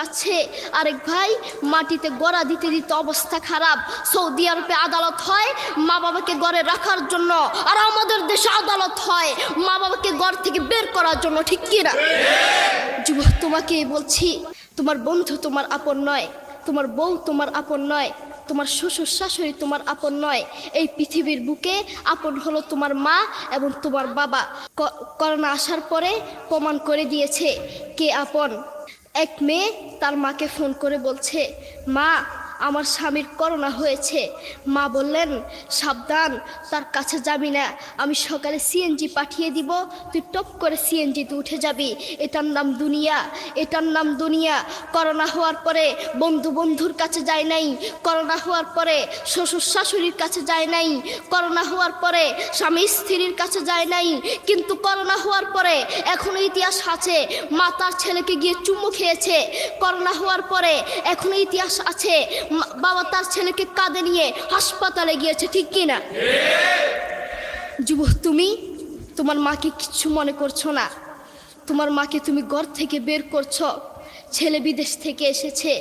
আছে, আরেক ভাই মাটিতে গড়া দিতে দিতে অবস্থা খারাপ। সৌদি আরবে আদালত হয় মা বাবাকে ঘরে রাখার জন্য, আর আমাদের দেশে আদালত হয় মা বাবাকে ঘর থেকে বের করার জন্য, ঠিক কি না? যুবক, তোমাকে বলছি, তোমার বন্ধু তোমার আপন নয়, তোমার বউ তোমার আপন নয়, তোমার শ্বশুর শাশুড়ি তোমার আপন নয়। এই পৃথিবীর বুকে আপন হলো তোমার মা এবং তোমার বাবা। করোনা আসার পরে প্রমাণ করে দিয়েছে কে আপন। এক মেয়ে তার মাকে ফোন করে বলছে, মা আমার স্বামীর করোনা হয়েছে। মা বললেন, সাবধান, তার কাছে যাবি না, আমি সকালে সিএনজি পাঠিয়ে দিব, তুই টপ করে সিএনজিতে উঠে যাবি। এটার নাম দুনিয়া, এটার নাম দুনিয়া। করোনা হওয়ার পরে বন্ধুর কাছে যায় নাই, করোনা হওয়ার পরে শ্বশুর শাশুড়ির কাছে যায় নাই, করোনা হওয়ার পরে স্বামী স্ত্রীর কাছে যায় নাই, কিন্তু করোনা হওয়ার পরে এখনো ইতিহাস আছে মা তার ছেলেকে গিয়ে চুমু খেয়েছে। করোনা হওয়ার পরে এখনো ইতিহাস আছে বাবা তার ছেলেকে কাঁধে নিয়ে হাসপাতালে গিয়েছে, ঠিক কি না? যুবক, তুমি তোমার মাকে কিচ্ছু মনে করছো না, তোমার মাকে তুমি ঘর থেকে বের করছো। ছেলে বিদেশ থেকে এসেছে,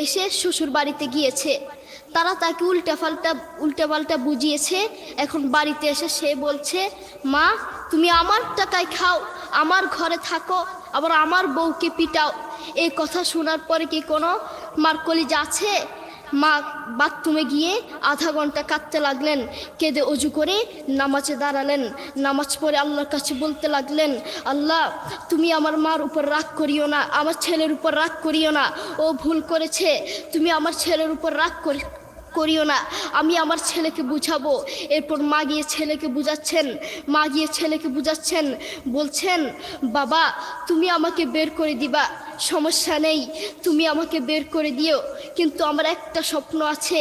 এসে শ্বশুর বাড়িতে গিয়েছে, তারা তাকে উল্টাপাল্টা বুঝিয়েছে। এখন বাড়িতে এসে সে বলছে, মা তুমি আমার টাকায় খাও, আমার ঘরে থাকো, আবার আমার বউকে পিটাও। এই কথা শোনার পরে কি কোনো মার কলিজা আছে? মা বাথরুমে গিয়ে আধা ঘন্টা কাঁদতে লাগলেন, কেঁদে অজু করে নামাজে দাঁড়ালেন, নামাজ পড়ে আল্লাহর কাছে বলতে লাগলেন, আল্লাহ তুমি আমার মার উপর রাগ করিও না, আমার ছেলের উপর রাগ করিও না, ও ভুল করেছে, তুমি আমার ছেলের উপর রাগ করিও না, আমি আমার ছেলেকে বুঝাবো। এরপর মা গিয়ে ছেলেকে বুঝাচ্ছেন, বলছেন, বাবা তুমি আমাকে বের করে দিবা, সমস্যা নেই, তুমি আমাকে বের করে দিও, কিন্তু আমার একটা স্বপ্ন আছে।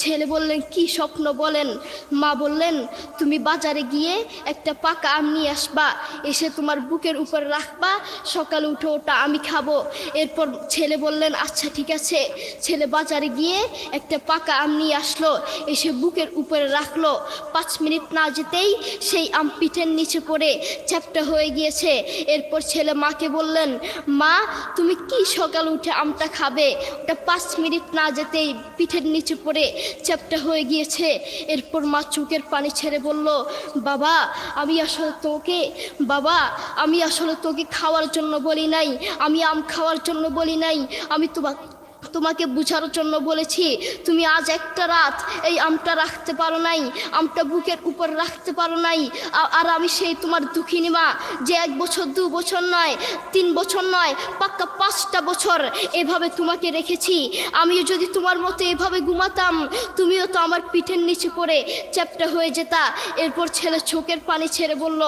ছেলে বললেন, কি স্বপ্ন বলেন? মা বললেন, তুমি বাজারে গিয়ে একটা পাকা আম নিয়ে আসবা, এসে তোমার বুকের উপর রাখবা, সকালে উঠে ওটা আমি খাবো। এরপর ছেলে বললেন, আচ্ছা ঠিক আছে। ছেলে বাজারে গিয়ে একটা পাকা আম নিয়ে আসলো, এসে বুকের উপরে রাখলো। 5 মিনিট না যেতেই সেই আম পিঠের নিচে পড়ে চ্যাপ্টা হয়ে গিয়েছে। এরপর ছেলে মাকে বললেন, মা তুমি কি সকাল উঠে আমটা খাবে? ওটা 5 মিনিট না যেতেই পিঠের নিচে পড়ে চ্যাপ্টা হয়ে গিয়েছে। এরপর মা চোখের পানি ছেড়ে বলল, বাবা আমি আসলে তোকে খাওয়ার জন্য বলি নাই, আমি আম খাওয়ার জন্য বলি নাই, আমি তোমাকে বুঝার জন্য বলেছি। তুমি আজ একটা রাত এই আমটা রাখতে পারো নাই, আমটা বুকের উপর রাখতে পারো নাই, আর আমি সেই তোমার দুঃখিনী মা যে 1 বছর 2 বছর নয়, 3 বছর নয়, পাক্কা 5টা বছর এভাবে তোমাকে রেখেছি। আমিও যদি তোমার মতো এভাবে ঘুমাতাম, তুমিও তো আমার পিঠের নিচে পড়ে চ্যাপ্টা হয়ে যেতা। এরপর ছেলে চোখের পানি ছেড়ে বলল,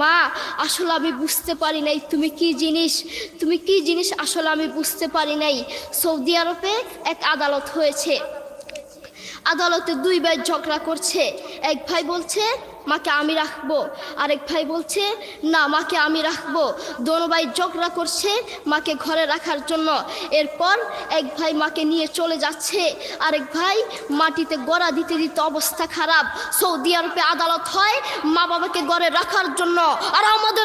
মা আসলে আমি বুঝতে পারি নাই তুমি কি জিনিস আসলে আমি বুঝতে পারি নাই। সৌদি আরবে এক আদালত হয়েছে, আদালতে 2 ভাই ঝগড়া করছে। এক ভাই বলছে মাকে আমি রাখবো, আরেক ভাই বলছে না মাকে আমি রাখবো। দোনো ভাই ঝগড়া করছে মাকে ঘরে রাখার জন্য। এরপর এক ভাই মাকে নিয়ে চলে যাচ্ছে, আরেক ভাই মাটিতে গড়া দিতে দিতে অবস্থা খারাপ। সৌদি আরবে আদালত হয় মা বাবাকে ঘরে রাখার জন্য, আর আমাদের